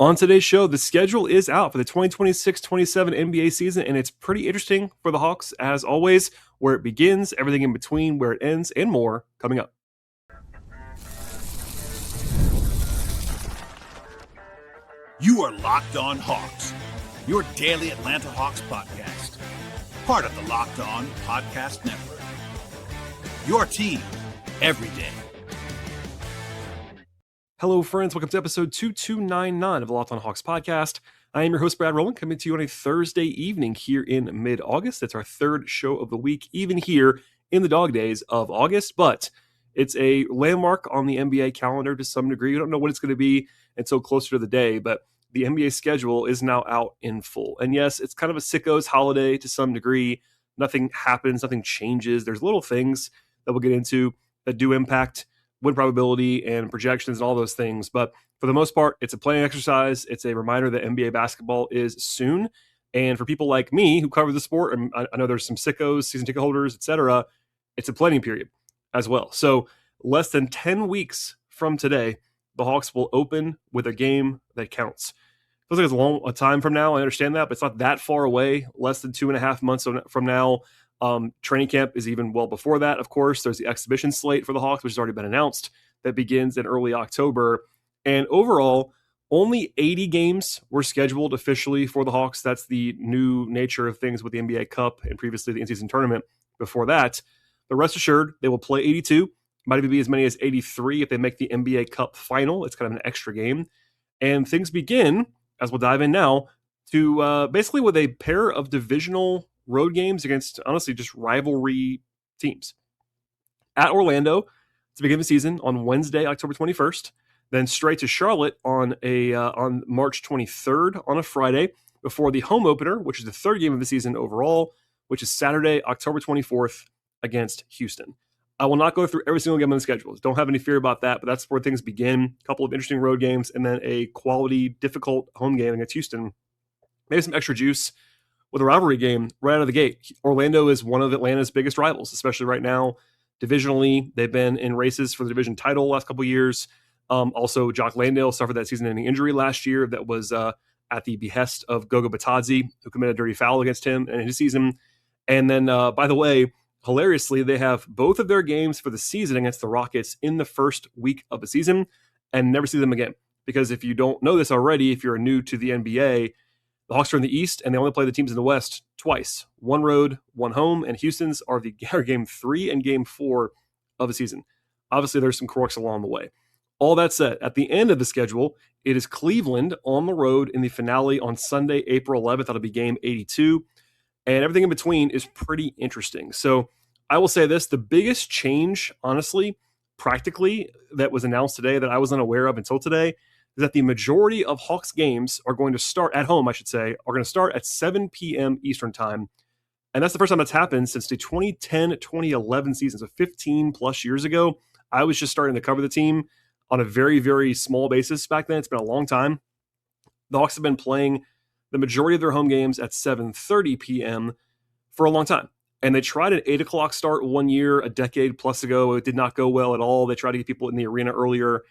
On today's show, the schedule is out for the 2026-27 NBA season, and it's pretty interesting for the Hawks, as always, where it begins, everything in between, where it ends, and more coming up. You are Locked On Hawks, your daily Atlanta Hawks podcast. Part of the Locked On Podcast Network. Your team every day. Hello, friends. Welcome to episode 2299 of the Locked On Hawks podcast. I am your host, Brad Rowland, coming to you on a Thursday evening here in mid-August. It's our third show of the week, even here in the dog days of August, but it's a landmark on the NBA calendar to some degree. We don't know what it's going to be until closer to the day, but the NBA schedule is now out in full. And yes, it's kind of a sicko's holiday to some degree. Nothing happens, nothing changes. There's little things that we'll get into that do impact win probability and projections and all those things. But for the most part, it's a planning exercise. It's a reminder that NBA basketball is soon. And for people like me who cover the sport, and I know there's some sickos, season ticket holders, etc., it's a planning period as well. So less than 10 weeks from today, the Hawks will open with a game that counts. Feels like it's a long time from now. I understand that, but it's not that far away. Less than 2.5 months from now. Training camp is even well before that, of course. There's the exhibition slate for the Hawks, which has already been announced, that begins in early October. And overall, only 80 games were scheduled officially for the Hawks. That's the new nature of things with the NBA Cup and previously the in-season tournament before that. But rest assured, they will play 82. Might even be as many as 83 if they make the NBA Cup final. It's kind of an extra game. And things begin, as we'll dive in now, to basically with a pair of divisional road games against, honestly, just rivalry teams. At Orlando to begin the season on Wednesday, October 21st, then straight to Charlotte on March 23rd on a Friday before the home opener, which is the third game of the season overall, which is Saturday, October 24th against Houston. I will not go through every single game on the schedule. Don't have any fear about that, but that's where things begin. A couple of interesting road games and then a quality, difficult home game against Houston. Maybe some extra juice with a rivalry game right out of the gate. Orlando is one of Atlanta's biggest rivals, especially right now. Divisionally, they've been in races for the division title the last couple of years. Also, Jock Landale suffered that season-ending injury last year that was at the behest of Goga Batadze, who committed a dirty foul against him in his season. And then, by the way, hilariously, they have both of their games for the season against the Rockets in the first week of the season and never see them again. Because if you don't know this already, if you're new to the NBA, the Hawks are in the East, and they only play the teams in the West twice. One road, one home, and Houston's are game 3 and game 4 of the season. Obviously, there's some quirks along the way. All that said, at the end of the schedule, it is Cleveland on the road in the finale on Sunday, April 11th. That'll be game 82. And everything in between is pretty interesting. So I will say this, the biggest change, honestly, practically, that was announced today that I was unaware of until today, is that the majority of Hawks games are going to start at home, are going to start at 7 p.m. Eastern time. And that's the first time that's happened since the 2010-2011 season, so 15 plus years ago. I was just starting to cover the team on a very, very small basis back then. It's been a long time. The Hawks have been playing the majority of their home games at 7:30 p.m. for a long time. And they tried an 8 o'clock start one year, a decade plus ago. It did not go well at all. They tried to get people in the arena earlier.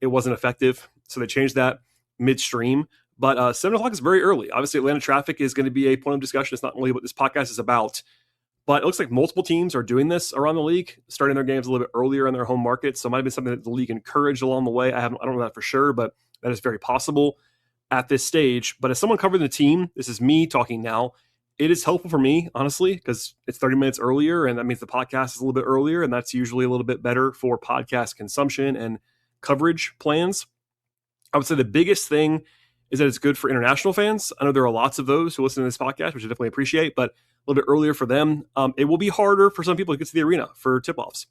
It wasn't effective, so they changed that midstream. But 7 o'clock is very early. Obviously, Atlanta traffic is going to be a point of discussion. It's not really what this podcast is about. But it looks like multiple teams are doing this around the league, starting their games a little bit earlier in their home market. So it might have been something that the league encouraged along the way. I don't know that for sure, but that is very possible at this stage. But as someone covering the team, this is me talking now, it is helpful for me, honestly, because it's 30 minutes earlier, and that means the podcast is a little bit earlier, and that's usually a little bit better for podcast consumption and coverage plans. I would say the biggest thing is that it's good for international fans. I know there are lots of those who listen to this podcast, which I definitely appreciate, but a little bit earlier for them. It will be harder for some people to get to the arena for tip-offs.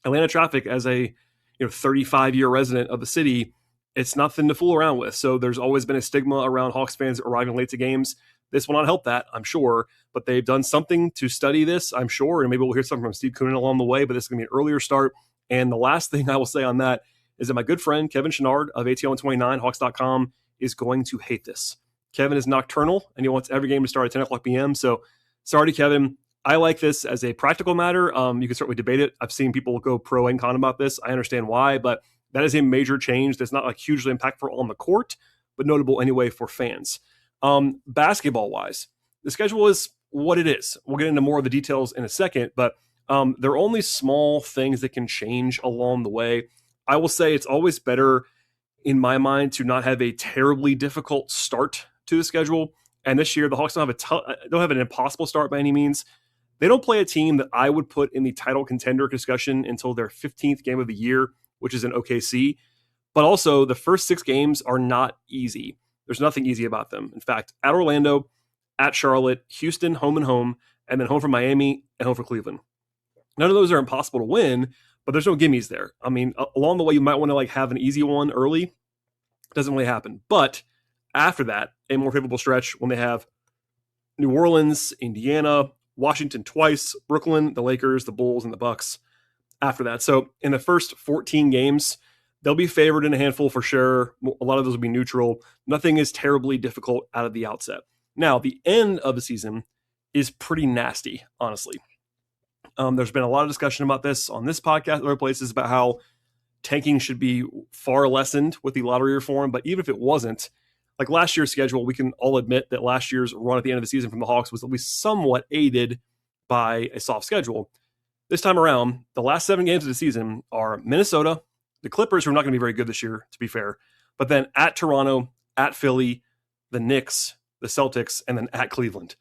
Atlanta traffic, as a 35-year resident of the city, it's nothing to fool around with. So there's always been a stigma around Hawks fans arriving late to games. This will not help that, I'm sure, but they've done something to study this, I'm sure, and maybe we'll hear something from Steve Koonin along the way, but this is going to be an earlier start. And the last thing I will say on that is that my good friend Kevin Chenard of ATL129, Hawks.com, is going to hate this. Kevin is nocturnal, and he wants every game to start at 10 o'clock p.m., so sorry to Kevin. I like this as a practical matter. You can certainly debate it. I've seen people go pro and con about this. I understand why, but that is a major change that's not like hugely impactful on the court, but notable anyway for fans. Basketball-wise, the schedule is what it is. We'll get into more of the details in a second, but there are only small things that can change along the way. I will say it's always better, in my mind, to not have a terribly difficult start to the schedule. And this year, the Hawks don't have an impossible start by any means. They don't play a team that I would put in the title contender discussion until their 15th game of the year, which is in OKC. But also, the first 6 games are not easy. There's nothing easy about them. In fact, at Orlando, at Charlotte, Houston, home and home, and then home for Miami and home for Cleveland. None of those are impossible to win, but there's no gimmies there. I mean, along the way, you might want to have an easy one early. Doesn't really happen. But after that, a more favorable stretch when they have New Orleans, Indiana, Washington twice, Brooklyn, the Lakers, the Bulls, and the Bucks after that. So in the first 14 games, they'll be favored in a handful for sure. A lot of those will be neutral. Nothing is terribly difficult out of the outset. Now, the end of the season is pretty nasty, honestly. There's been a lot of discussion about this on this podcast, other places, about how tanking should be far lessened with the lottery reform. But even if it wasn't, like last year's schedule, we can all admit that last year's run at the end of the season from the Hawks was at least somewhat aided by a soft schedule. This time around, the last 7 games of the season are Minnesota, the Clippers, who are not going to be very good this year, to be fair, but then at Toronto, at Philly, the Knicks, the Celtics, and then at Cleveland.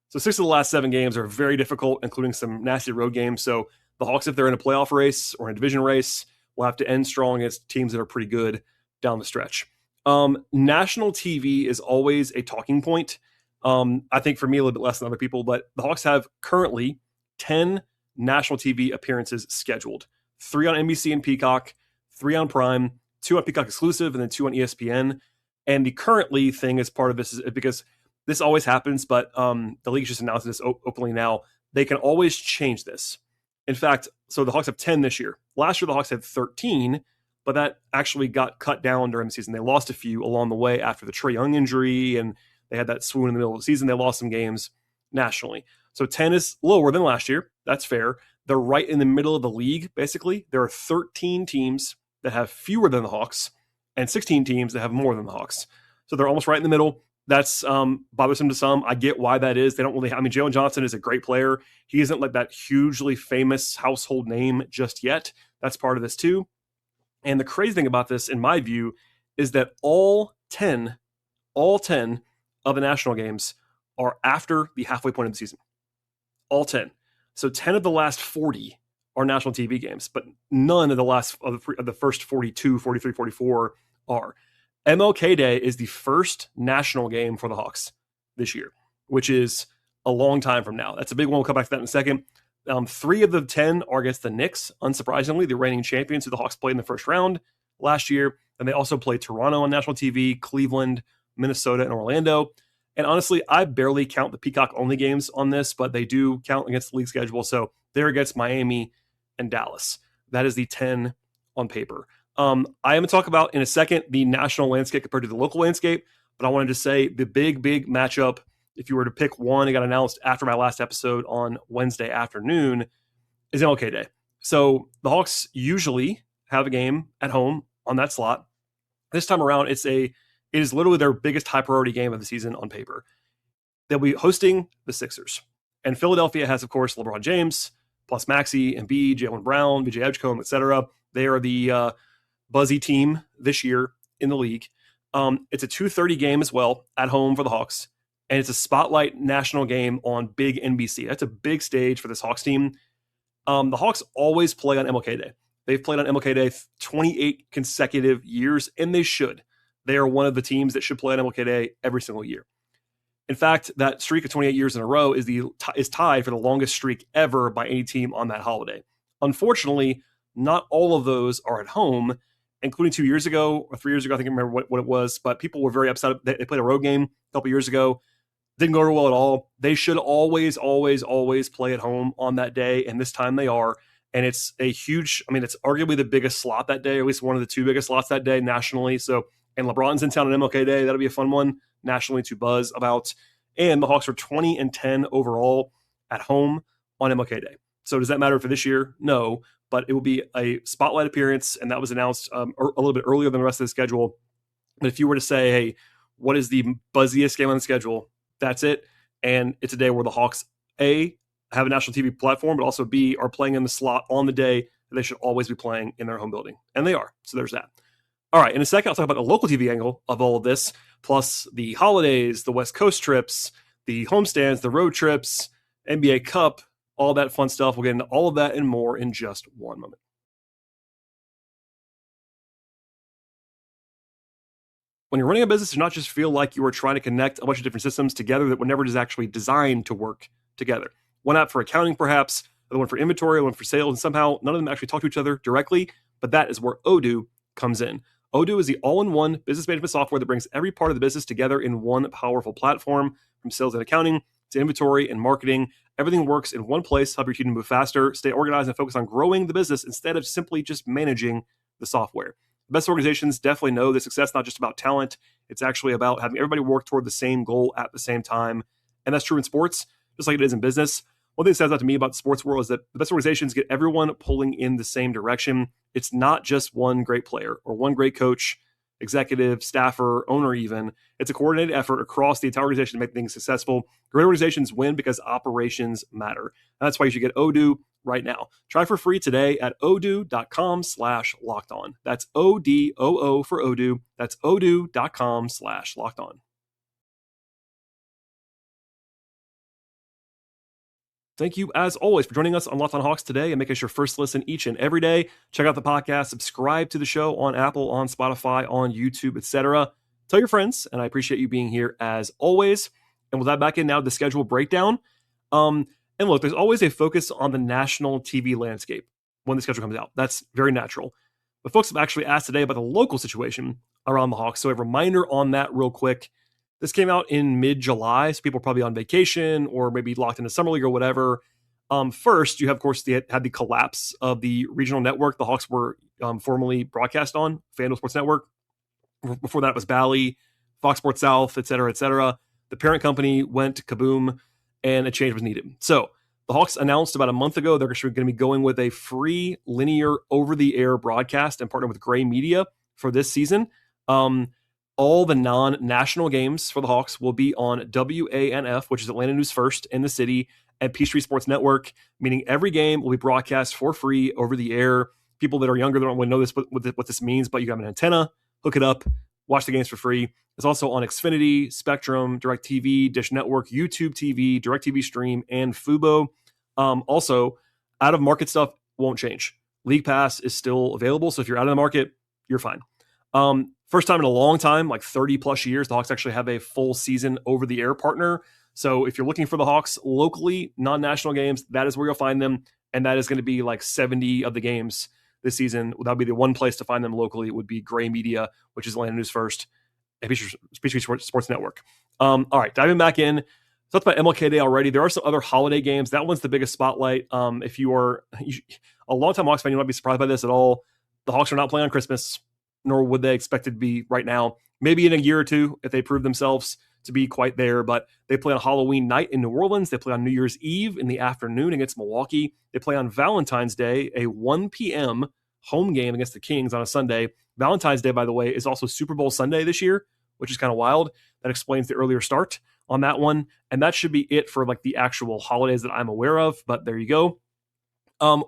So 6 of the last 7 games are very difficult, including some nasty road games. So the Hawks, if they're in a playoff race or in a division race, will have to end strong against teams that are pretty good down the stretch. National TV is always a talking point. I think for me, a little bit less than other people, but the Hawks have currently 10 national TV appearances scheduled. 3 on NBC and Peacock, 3 on Prime, 2 on Peacock exclusive, and then 2 on ESPN. And the currently thing as part of this is because this always happens, but the league just announced this openly now. They can always change this. In fact, so the Hawks have 10 this year. Last year, the Hawks had 13, but that actually got cut down during the season. They lost a few along the way after the Trae Young injury, and they had that swoon in the middle of the season. They lost some games nationally. So 10 is lower than last year. That's fair. They're right in the middle of the league, basically. There are 13 teams that have fewer than the Hawks and 16 teams that have more than the Hawks. So they're almost right in the middle. That's bothersome to some. I get why that is. They don't really, Jalen Johnson is a great player. He isn't like that hugely famous household name just yet. That's part of this too. And the crazy thing about this, in my view, is that all 10 of the national games are after the halfway point of the season. All 10. So 10 of the last 40 are national TV games, but none of the first 42, 43, 44 are. MLK Day is the first national game for the Hawks this year, which is a long time from now. That's a big one. We'll come back to that in a second. 3 of the 10 are against the Knicks, unsurprisingly, the reigning champions who the Hawks played in the first round last year. And they also played Toronto on national TV, Cleveland, Minnesota, and Orlando. And honestly, I barely count the Peacock-only games on this, but they do count against the league schedule. So they're against Miami and Dallas. That is the 10 on paper. I am going to talk about in a second the national landscape compared to the local landscape, but I wanted to say the big matchup, if you were to pick one, it got announced after my last episode on Wednesday afternoon, is MLK Day. So the Hawks usually have a game at home on that slot. This time around, it is literally their biggest high priority game of the season on paper. They'll be hosting the Sixers. And Philadelphia has, of course, LeBron James, plus Maxey, Embiid, Jaylen Brown, BJ Edgecombe, etc. They are the buzzy team this year in the league. It's a 2:30 game as well at home for the Hawks. And it's a spotlight national game on big NBC. That's a big stage for this Hawks team. The Hawks always play on MLK Day. They've played on MLK Day 28 consecutive years, and they should. They are one of the teams that should play on MLK Day every single year. In fact, that streak of 28 years in a row is tied for the longest streak ever by any team on that holiday. Unfortunately, not all of those are at home, including 2 years ago or 3 years ago. I think I remember what it was, but people were very upset. They played a road game a couple years ago. Didn't go over well at all. They should always play at home on that day, and this time they are. And it's a huge, it's arguably the biggest slot that day, or at least one of the 2 biggest slots that day nationally. So, and LeBron's in town on MLK Day. That'll be a fun one nationally to buzz about. And the Hawks are 20-10 overall at home on MLK Day. So does that matter for this year? No, but it will be a spotlight appearance, and that was announced a little bit earlier than the rest of the schedule. But if you were to say, hey, what is the buzziest game on the schedule? That's it. And it's a day where the Hawks, A, have a national TV platform, but also B, are playing in the slot on the day that they should always be playing in their home building. And they are. So there's that. All right. In a second, I'll talk about the local TV angle of all of this, plus the holidays, the West Coast trips, the homestands, the road trips, NBA Cup, all that fun stuff. We'll get into all of that and more in just one moment. When you're running a business, you not just feel like you are trying to connect a bunch of different systems together that were never just actually designed to work together. One app for accounting, perhaps, the one for inventory, one for sales, and somehow none of them actually talk to each other directly, but that is where Odoo comes in. Odoo is the all-in-one business management software that brings every part of the business together in one powerful platform, from sales and accounting to inventory and marketing. Everything works in one place, help your team to move faster, stay organized, and focus on growing the business instead of simply just managing the software. The best organizations definitely know that success is not just about talent. It's actually about having everybody work toward the same goal at the same time. And that's true in sports, just like it is in business. One thing that stands out to me about the sports world is that the best organizations get everyone pulling in the same direction. It's not just one great player or one great coach, executive, staffer, owner even. It's a coordinated effort across the entire organization to make things successful. Great organizations win because operations matter. And that's why you should get Odoo right now. Try for free today at odoo.com/lockedon. That's ODOO for Odoo. That's odoo.com/lockedon. Thank you, as always, for joining us on Locked on Hawks today and making us your first listen each and every day. Check out the podcast, subscribe to the show on Apple, on Spotify, on YouTube, etc. Tell your friends, and I appreciate you being here as always. And we'll dive back in now to the schedule breakdown. And look, there's always a focus on the national TV landscape when the schedule comes out. That's very natural. But folks have actually asked today about the local situation around the Hawks. So a reminder on that real quick. This came out in mid-July, so people are probably on vacation or maybe locked into summer league or whatever. First, you have, of course, had the collapse of the regional network the Hawks were formerly broadcast on, FanDuel Sports Network. Before that, it was Bally, Fox Sports South, et cetera, et cetera. The parent company went kaboom, and a change was needed. So the Hawks announced about a month ago they're going to be going with a free linear over-the-air broadcast and partner with Gray Media for this season. All the non-national games for the Hawks will be on WANF, which is Atlanta News First in the city, and Peachtree Sports Network, meaning every game will be broadcast for free over the air. People that are younger don't really know this, what this means, but you have an antenna, hook it up, watch the games for free. It's also on Xfinity, Spectrum, DirecTV, Dish Network, YouTube TV, DirecTV Stream, and Fubo. Also, out-of-market stuff won't change. League Pass is still available, so if you're out of the market, you're fine. First time in a long time, like 30 plus years, the Hawks actually have a full season over the air partner. So if you're looking for the Hawks locally, non-national games, that is where you'll find them. And that is going to be like 70 of the games this season. That'll be the one place to find them locally. It would be Gray Media, which is Atlanta News First, and Peachtree Sports Network. All right, diving back in. Talked about MLK Day already. There are some other holiday games. That one's the biggest spotlight. If you are a longtime Hawks fan, you might be surprised by this at all. The Hawks are not playing on Christmas, nor would they expect it to be right now. Maybe in a year or two, if they prove themselves to be quite there. But they play on Halloween night in New Orleans. They play on New Year's Eve in the afternoon against Milwaukee. They play on Valentine's Day, a 1 p.m. home game against the Kings on a Sunday. Valentine's Day, by the way, is also Super Bowl Sunday this year, which is kind of wild. That explains the earlier start on that one. And that should be it for like the actual holidays that I'm aware of. But there you go.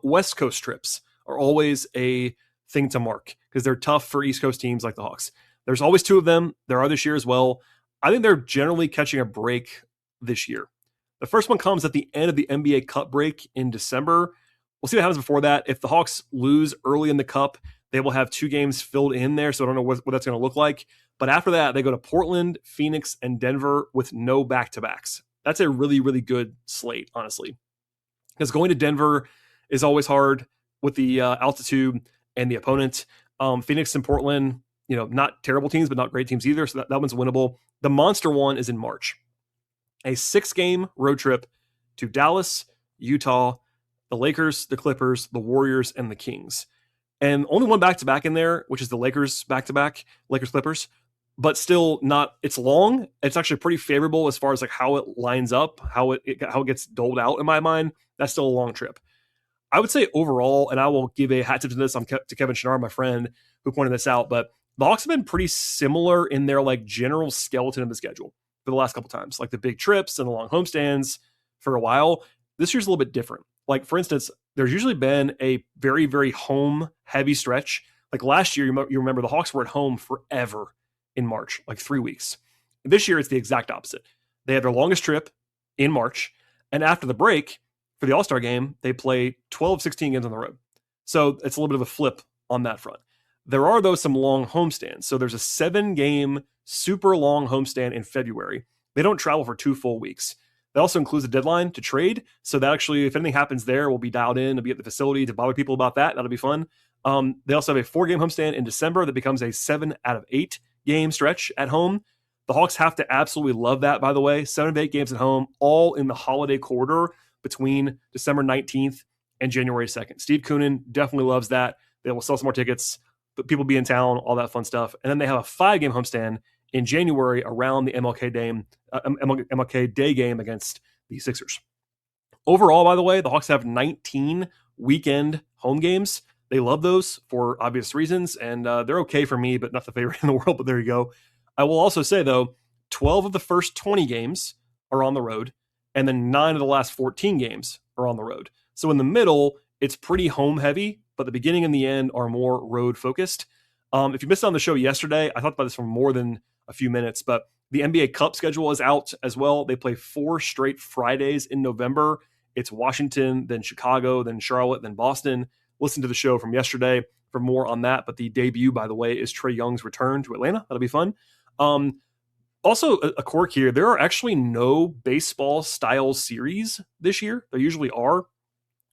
West Coast trips are always a thing to mark because they're tough for East Coast teams like the Hawks. There's always two of them. There are this year as well. I think they're generally catching a break this year. The first one comes at the end of the NBA Cup break in December. We'll see what happens before that. If the Hawks lose early in the Cup, they will have 2 games filled in there, so I don't know what that's going to look like. But after that, they go to Portland, Phoenix, and Denver with no back-to-backs. That's a really, really good slate, honestly. Because going to Denver is always hard with the altitude and the opponent. Phoenix and Portland, not terrible teams, but not great teams either. So that one's winnable. The monster one is in March. A 6-game road trip to Dallas, Utah, the Lakers, the Clippers, the Warriors, and the Kings. And only one back-to-back in there, which is the Lakers back-to-back, Lakers Clippers. But still not, it's long. It's actually pretty favorable as far as like how it lines up, how it gets doled out in my mind. That's still a long trip. I would say overall, and I will give a hat tip to this to Kevin Chenard, my friend, who pointed this out, but the Hawks have been pretty similar in their like general skeleton of the schedule for the last couple times, like the big trips and the long homestands for a while. This year's a little bit different. Like, for instance, there's usually been a very, very home heavy stretch. Like last year, you remember the Hawks were at home forever in March, like 3 weeks. This year, it's the exact opposite. They have their longest trip in March. And after the break for the All-Star game, they play 12, 16 games on the road. So it's a little bit of a flip on that front. There are, though, some long homestands. So there's a 7-game, super long homestand in February. They don't travel for 2 full weeks. That also includes a deadline to trade. So that actually, if anything happens there, we'll be dialed in to be at the facility to bother people about that. That'll be fun. They also have a 4-game homestand in December that becomes a 7 out of 8 game stretch at home. The Hawks have to absolutely love that, by the way. 7 of 8 games at home, all in the holiday quarter between December 19th and January 2nd. Steve Koonin definitely loves that. They will sell some more tickets, but people be in town, all that fun stuff. And then they have a 5-game homestand in January around the MLK Day game against the Sixers. Overall, by the way, the Hawks have 19 weekend home games. They love those for obvious reasons, and they're okay for me, but not the favorite in the world, but there you go. I will also say, though, 12 of the first 20 games are on the road, and then 9 of the last 14 games are on the road. So in the middle, it's pretty home heavy, but the beginning and the end are more road focused. If you missed on the show yesterday, I talked about this for more than a few minutes, but the NBA Cup schedule is out as well. They play 4 straight Fridays in November. It's Washington, then Chicago, then Charlotte, then Boston. Listen to the show from yesterday for more on that. But the debut, by the way, is Trae Young's return to Atlanta. That'll be fun. Also, a quirk here, there are actually no baseball-style series this year. There usually are.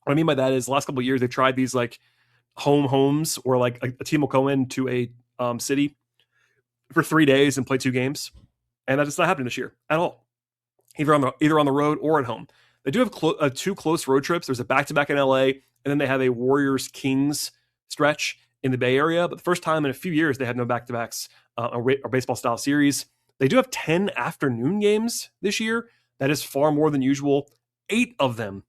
What I mean by that is the last couple of years, they tried these like homes where like a team will go into a city for 3 days and play 2 games. And that's not happening this year at all, either on the road or at home. They do have 2 close road trips. There's a back-to-back in LA, and then they have a Warriors-Kings stretch in the Bay Area. But the first time in a few years, they have no back-to-backs or baseball-style series. They do have 10 afternoon games this year. That is far more than usual. 8 of them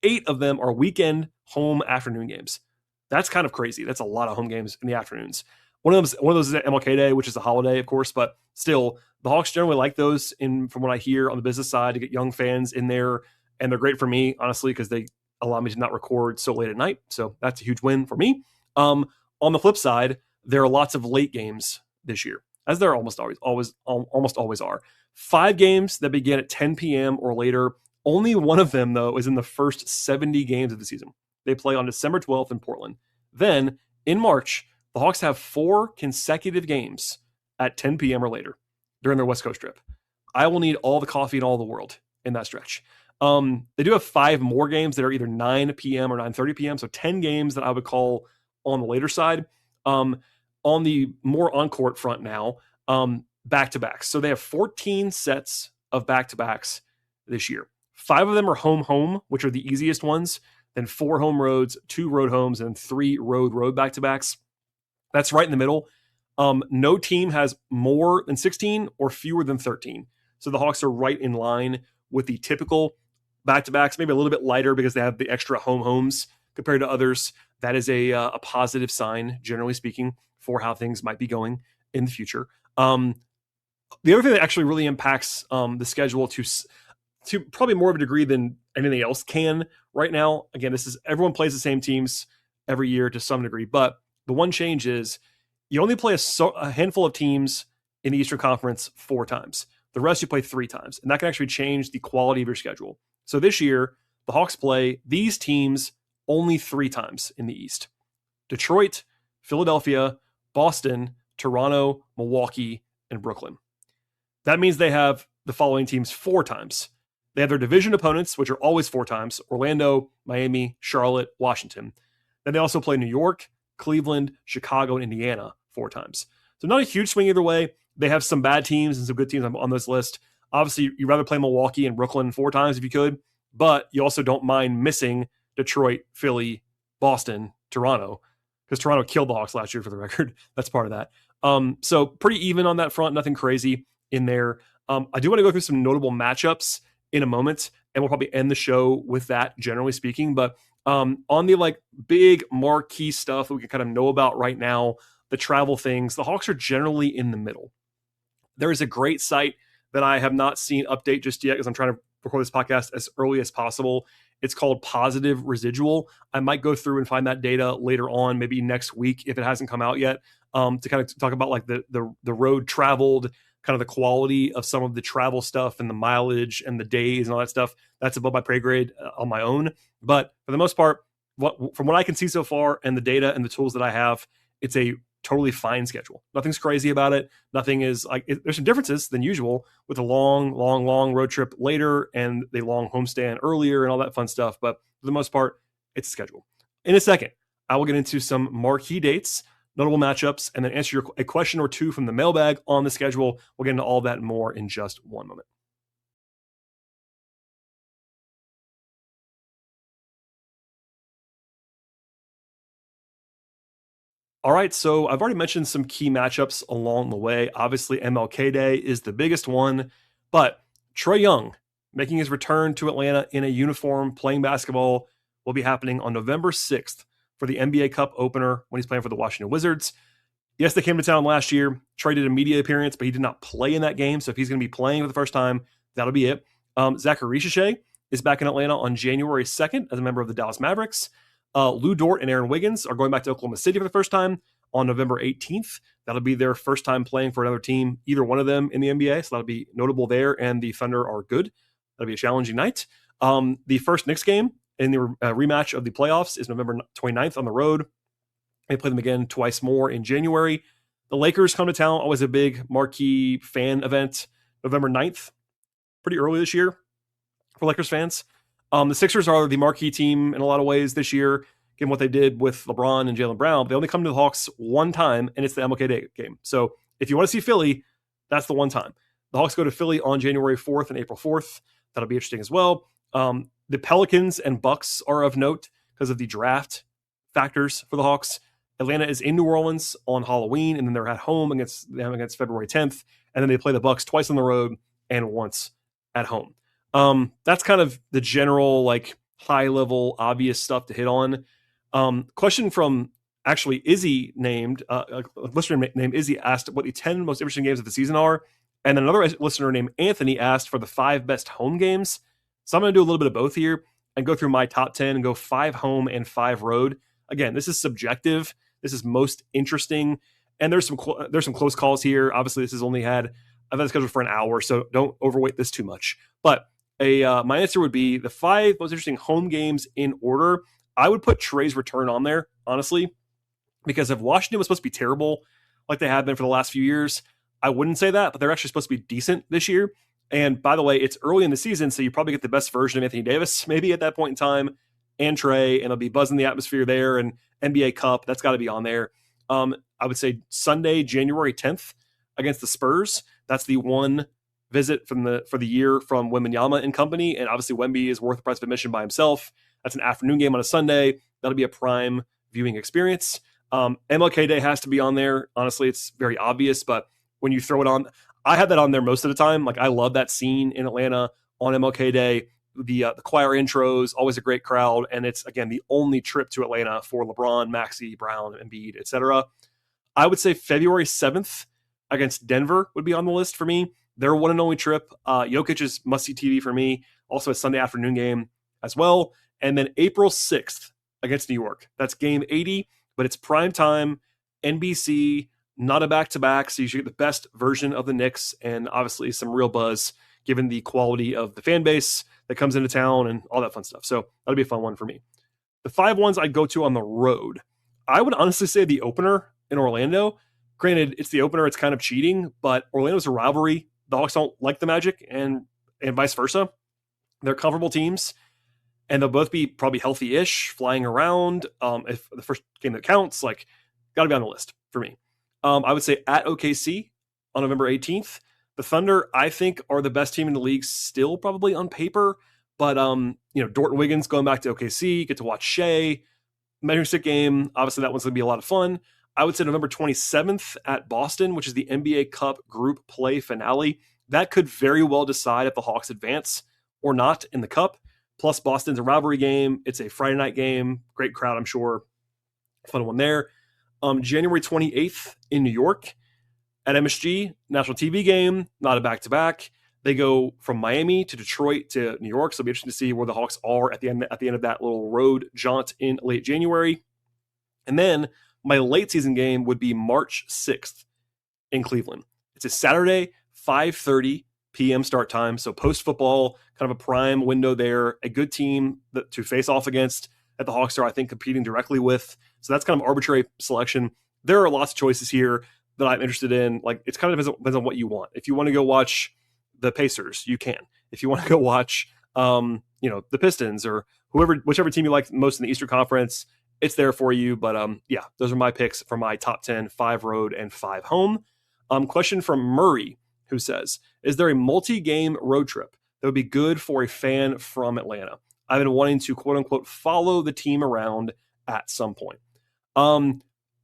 are weekend home afternoon games. That's kind of crazy. That's a lot of home games in the afternoons. One of those is at MLK Day, which is a holiday, of course, but still, the Hawks generally like those from what I hear on the business side to get young fans in there. And they're great for me, honestly, because they allow me to not record so late at night. So that's a huge win for me. On the flip side, there are lots of late games this year, as there almost always are. 5 games that begin at 10 p.m. or later. Only one of them, though, is in the first 70 games of the season. They play on December 12th in Portland. Then, in March, the Hawks have 4 consecutive games at 10 p.m. or later during their West Coast trip. I will need all the coffee in all the world in that stretch. They do have 5 more games that are either 9 p.m. or 9:30 p.m., so 10 games that I would call on the later side. On the more on-court front now, back-to-backs. So they have 14 sets of back-to-backs this year. 5 of them are home, which are the easiest ones, then 4 home roads, 2 road homes, and 3 road back-to-backs. That's right in the middle. No team has more than 16 or fewer than 13. So the Hawks are right in line with the typical back-to-backs, maybe a little bit lighter because they have the extra homes compared to others. That is a positive sign, generally speaking, for how things might be going in the future. The other thing that actually really impacts the schedule to probably more of a degree than anything else can right now. Again, this is everyone plays the same teams every year to some degree, but the one change is you only play a handful of teams in the Eastern Conference 4 times. The rest you play 3 times, and that can actually change the quality of your schedule. So this year, the Hawks play these teams only 3 times in the East: Detroit, Philadelphia, Boston, Toronto, Milwaukee, and Brooklyn. That means they have the following teams 4 times. They have their division opponents, which are always 4 times: Orlando, Miami, Charlotte, Washington. Then they also play New York, Cleveland, Chicago, and Indiana 4 times. So not a huge swing either way. They have some bad teams and some good teams on this list. Obviously, you'd rather play Milwaukee and Brooklyn 4 times if you could, but you also don't mind missing Detroit, Philly, Boston, Toronto, because Toronto killed the Hawks last year, for the record. That's part of that. So pretty even on that front, nothing crazy in there. I do want to go through some notable matchups in a moment, and we'll probably end the show with that, generally speaking. But on the big marquee stuff that we can kind of know about right now, the travel things, the Hawks are generally in the middle. There is a great site that I have not seen update just yet because I'm trying to record this podcast as early as possible. It's called Positive Residual. I might go through and find that data later on, maybe next week if it hasn't come out yet, to kind of talk about like the road traveled, kind of the quality of some of the travel stuff and the mileage and the days and all that stuff. That's above my pay grade on my own. But for the most part, from what I can see so far and the data and the tools that I have, it's a totally fine schedule. Nothing's crazy about it. Nothing is like there's some differences than usual with a long road trip later and the long homestand earlier and all that fun stuff. But for the most part, it's a schedule. In a second, I will get into some marquee dates, notable matchups, and then answer a question or two from the mailbag on the schedule. We'll get into all that and more in just one moment. All right, so I've already mentioned some key matchups along the way. Obviously, MLK Day is the biggest one, but Trae Young making his return to Atlanta in a uniform playing basketball will be happening on November 6th for the NBA Cup opener when he's playing for the Washington Wizards. Yes, they came to town last year. Trae did a media appearance, but he did not play in that game. So if he's going to be playing for the first time, that'll be it. Zachary Shishé is back in Atlanta on January 2nd as a member of the Dallas Mavericks. Lou Dort and Aaron Wiggins are going back to Oklahoma City for the first time on November 18th. That'll be their first time playing for another team, either one of them in the NBA. So that'll be notable there. And the Thunder are good. That'll be a challenging night. The first Knicks game in the rematch of the playoffs is November 29th on the road. They play them again twice more in January. The Lakers come to town, always a big marquee fan event. November 9th, pretty early this year for Lakers fans. The Sixers are the marquee team in a lot of ways this year, given what they did with LeBron and Jaylen Brown. They only come to the Hawks one time, and it's the MLK Day game. So if you want to see Philly, that's the one time. The Hawks go to Philly on January 4th and April 4th. That'll be interesting as well. The Pelicans and Bucks are of note because of the draft factors for the Hawks. Atlanta is in New Orleans on Halloween, and then they're at home against February 10th, and then they play the Bucks twice on the road and once at home. That's kind of the general, like, high-level, obvious stuff to hit on. Question from actually Izzy named, a listener named Izzy asked what the 10 most interesting games of the season are, and then another listener named Anthony asked for the 5 best home games. So I'm going to do a little bit of both here and go through my top 10 and go 5 home and 5 road. Again, this is subjective. This is most interesting, and there's some close calls here. Obviously, I've had it scheduled for an hour, so don't overweight this too much. But my answer would be the 5 most interesting home games in order. I would put Trae's return on there, honestly, because if Washington was supposed to be terrible like they have been for the last few years, I wouldn't say that, but they're actually supposed to be decent this year. And by the way, it's early in the season, so you probably get the best version of Anthony Davis maybe at that point in time, and Trae, and it'll be buzzing the atmosphere there, and NBA Cup, that's got to be on there. I would say Sunday, January 10th against the Spurs. That's the one visit for the year from Wembanyama and company, and obviously Wemby is worth the price of admission by himself. That's an afternoon game on a Sunday. That'll be a prime viewing experience. MLK Day has to be on there. Honestly, it's very obvious, but when you throw it on, I have that on there most of the time. Like, I love that scene in Atlanta on MLK Day. The choir intros, always a great crowd, and it's, again, the only trip to Atlanta for LeBron, Maxey, Brown, Embiid, etc. I would say February 7th against Denver would be on the list for me. Their one and only trip. Jokic is must-see TV for me. Also a Sunday afternoon game as well. And then April 6th against New York. That's game 80, but it's prime time, NBC, not a back-to-back, so you should get the best version of the Knicks and obviously some real buzz given the quality of the fan base that comes into town and all that fun stuff. So that'll be a fun one for me. The 5 ones I'd go to on the road. I would honestly say the opener in Orlando. Granted, it's the opener, it's kind of cheating, but Orlando's a rivalry. The Hawks don't like the Magic and vice versa. They're comfortable teams, and they'll both be probably healthy-ish, flying around. If the first game that counts, like, got to be on the list for me. I would say at OKC on November 18th. The Thunder, I think, are the best team in the league still, probably on paper. But Dort and Wiggins going back to OKC, get to watch Shea. Measuring stick game, obviously that one's going to be a lot of fun. I would say November 27th at Boston, which is the NBA Cup group play finale. That could very well decide if the Hawks advance or not in the Cup. Plus, Boston's a rivalry game. It's a Friday night game. Great crowd, I'm sure. Fun one there. January 28th in New York at MSG, national TV game, not a back-to-back. They go from Miami to Detroit to New York, so it'll be interesting to see where the Hawks are at the end of that little road jaunt in late January. And then my late season game would be March 6th in Cleveland. It's a Saturday, 5:30 p.m. start time, so post-football, kind of a prime window there, a good team to face off against that the Hawks are, I think, competing directly with. So that's kind of arbitrary selection. There are lots of choices here that I'm interested in. Like, it's kind of depends on what you want. If you want to go watch the Pacers, you can. If you want to go watch, the Pistons or whichever team you like most in the Eastern Conference, it's there for you. But those are my picks for my top 10, 5 road and 5 home. Question from Murray, who says, is there a multi-game road trip that would be good for a fan from Atlanta? I've been wanting to, quote unquote, follow the team around at some point.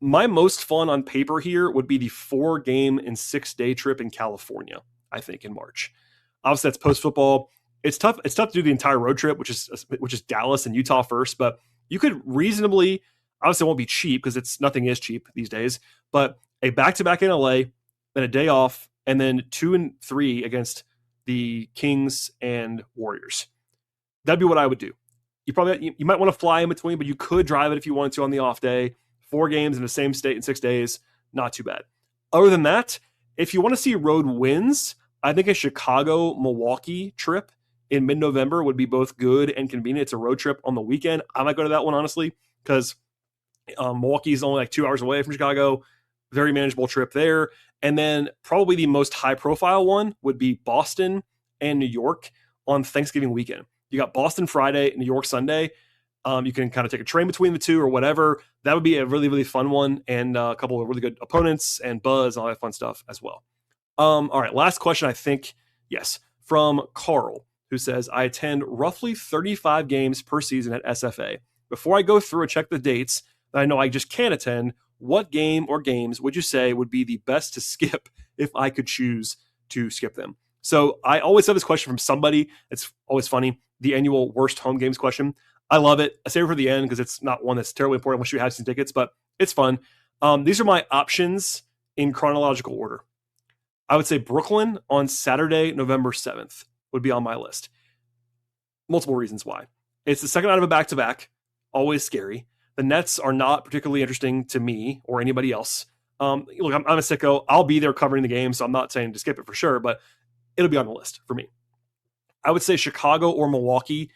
My most fun on paper here would be the 4-game and 6-day trip in California, I think, in March. Obviously, that's post-football. It's tough to do the entire road trip, which is Dallas and Utah first, but you could reasonably, obviously it won't be cheap because nothing is cheap these days, but a back-to-back in LA, then a day off, and then 2 and 3 against the Kings and Warriors. That'd be what I would do. You might want to fly in between, but you could drive it if you wanted to on the off day. 4 games in the same state in 6 days, not too bad. Other than that, if you want to see road wins, I think a Chicago-Milwaukee trip in mid-November would be both good and convenient. It's a road trip on the weekend. I might go to that one, honestly, because Milwaukee is only like 2 hours away from Chicago. Very manageable trip there. And then probably the most high-profile one would be Boston and New York on Thanksgiving weekend. You got Boston Friday, New York Sunday. You can kind of take a train between the two or whatever. That would be a really, really fun one, and a couple of really good opponents and buzz and all that fun stuff as well. All right, last question, I think, yes, from Carl, who says, I attend roughly 35 games per season at SFA. Before I go through and check the dates that I know I just can't attend, what game or games would you say would be the best to skip if I could choose to skip them? So I always have this question from somebody. It's always funny. The annual worst home games question. I love it. I save it for the end because it's not one that's terribly important once you have some tickets, but it's fun. These are my options in chronological order. I would say Brooklyn on Saturday, November 7th would be on my list. Multiple reasons why. It's the second night of a back-to-back. Always scary. The Nets are not particularly interesting to me or anybody else. Look, I'm a sicko. I'll be there covering the game, so I'm not saying to skip it for sure, but it'll be on the list for me. I would say Chicago or Milwaukee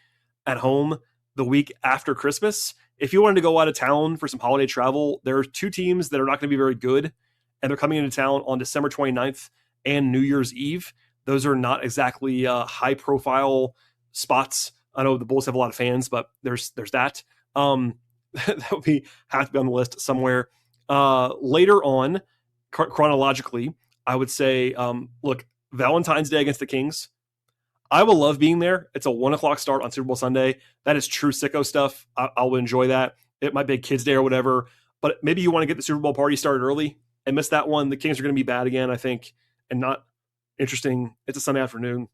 at home the week after Christmas. If you wanted to go out of town for some holiday travel, there are 2 teams that are not going to be very good, and they're coming into town on December 29th and New Year's Eve. Those are not exactly high-profile spots. I know the Bulls have a lot of fans, but there's that. That would have to be on the list somewhere. Later on, chronologically, I would say, look, Valentine's Day against the Kings. I will love being there. It's a 1:00 start on Super Bowl Sunday. That is true sicko stuff. I'll enjoy that. It might be a kid's day or whatever, but maybe you want to get the Super Bowl party started early and miss that one. The Kings are going to be bad again, I think, and not interesting. It's a Sunday afternoon.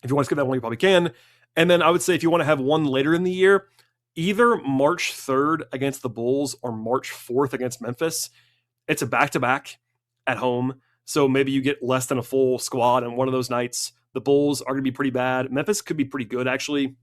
If you want to skip that one, you probably can. And then I would say if you want to have one later in the year, either March 3rd against the Bulls or March 4th against Memphis. It's a back-to-back at home, so maybe you get less than a full squad on one of those nights. The Bulls are going to be pretty bad. Memphis could be pretty good, actually,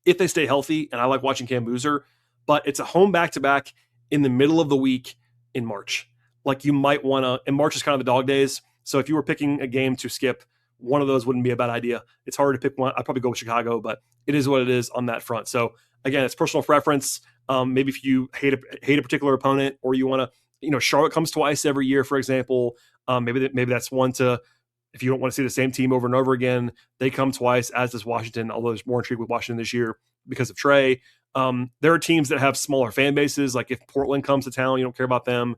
if they stay healthy, and I like watching Cam Boozer, but it's a home back-to-back in the middle of the week in March. Like, you might want to, and March is kind of the dog days, so if you were picking a game to skip, one of those wouldn't be a bad idea. It's hard to pick one. I'd probably go with Chicago, but it is what it is on that front. So, again, it's personal preference. Maybe if you hate a particular opponent, or you want to, Charlotte comes twice every year, for example. Maybe that's one to, if you don't want to see the same team over and over again, they come twice, as does Washington, although there's more intrigue with Washington this year because of Trey. There are teams that have smaller fan bases. Like if Portland comes to town, you don't care about them.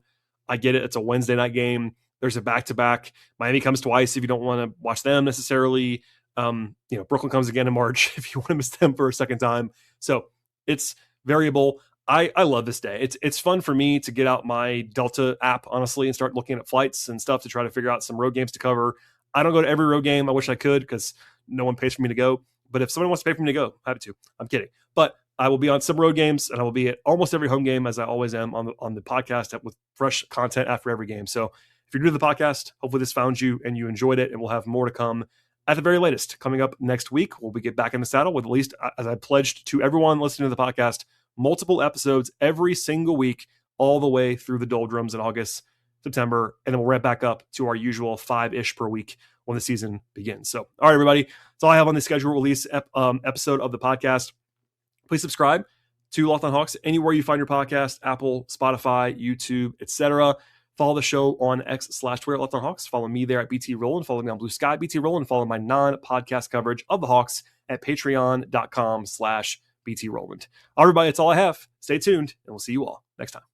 I get it. It's a Wednesday night game. There's a back-to-back. Miami comes twice if you don't want to watch them necessarily. Brooklyn comes again in March if you want to miss them for a second time. So it's variable. I love this day. It's fun for me to get out my Delta app, honestly, and start looking at flights and stuff to try to figure out some road games to cover. I don't go to every road game. I wish I could because no one pays for me to go. But if someone wants to pay for me to go, I'm happy to. I'm kidding. But I will be on some road games, and I will be at almost every home game, as I always am on the podcast with fresh content after every game. So if you're new to the podcast, hopefully this found you and you enjoyed it, and we'll have more to come at the very latest. Coming up next week, we'll get back in the saddle with, at least, as I pledged to everyone listening to the podcast, multiple episodes every single week, all the way through the doldrums in August, September, and then we'll ramp back up to our usual 5-ish per week when the season begins. So, all right, everybody, that's all I have on the scheduled release episode of the podcast. Please subscribe to Locked On Hawks anywhere you find your podcast: Apple, Spotify, YouTube, etc. Follow the show on X/Twitter, Locked On Hawks. Follow me there at BT Rowland. Follow me on Blue Sky, BT Rowland. Follow my non-podcast coverage of the Hawks at patreon.com/BT Rowland. All right, everybody, that's all I have. Stay tuned, and we'll see you all next time.